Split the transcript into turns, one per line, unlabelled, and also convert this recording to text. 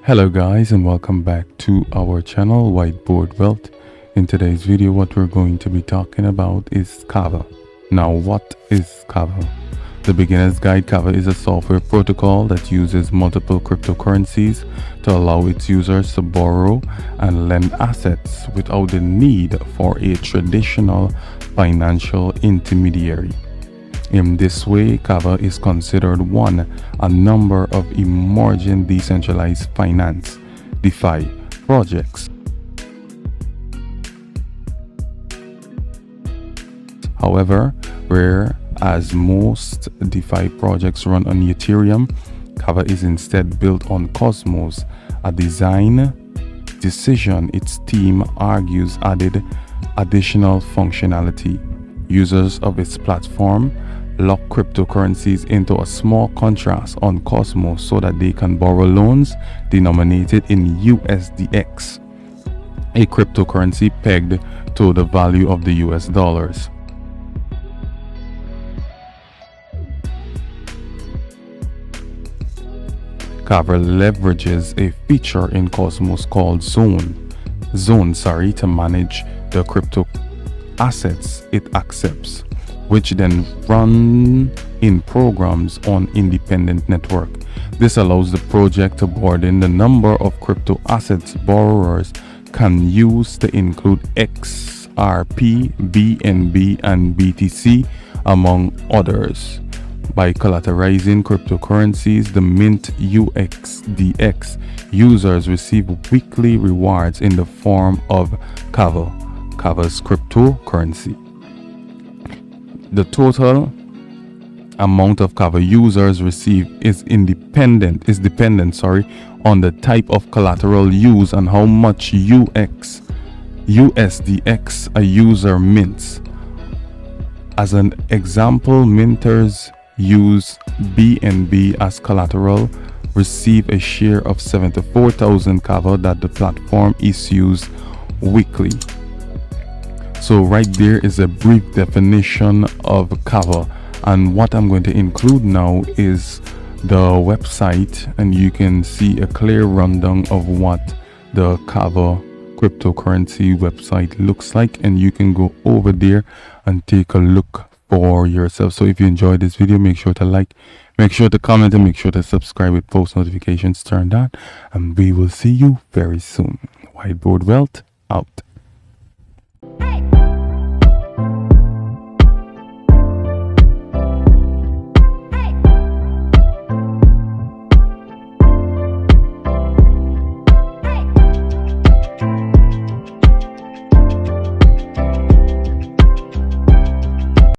Hello guys, and welcome back to our channel Whiteboard Wealth. In today's video, what we're going to be talking about is KAVA. Now, what is KAVA? The beginner's guide. KAVA is a software protocol that uses multiple cryptocurrencies to allow its users to borrow and lend assets without the need for a traditional financial intermediary. In this way, KAVA is considered a number of emerging decentralized finance (DeFi) projects. However, whereas most DeFi projects run on Ethereum, KAVA is instead built on Cosmos, a design decision its team argues added additional functionality. Users of its platform lock cryptocurrencies into a small contract on Cosmos so that they can borrow loans denominated in USDX, a cryptocurrency pegged to the value of the US dollars. KAVA leverages a feature in Cosmos called Zone to manage the crypto assets it accepts, which then run in programs on independent network. This allows the project to broaden the number of crypto assets borrowers can use to include XRP, BNB, and BTC, among others. By collateralizing cryptocurrencies, the mint USDX, users receive weekly rewards in the form of KAVA's cryptocurrency. The total amount of KAVA users receive is dependent on the type of collateral used and how much USDX a user mints. As an example, minters use BNB as collateral receive a share of 74,000 KAVA that the platform issues weekly. So right there is a brief definition of KAVA, and what I'm going to include now is the website, and you can see a clear rundown of what the KAVA cryptocurrency website looks like, and you can go over there and take a look for yourself. So if you enjoyed this video, make sure to like, make sure to comment, and make sure to subscribe with post notifications turned on, and we will see you very soon. Whiteboard Wealth out.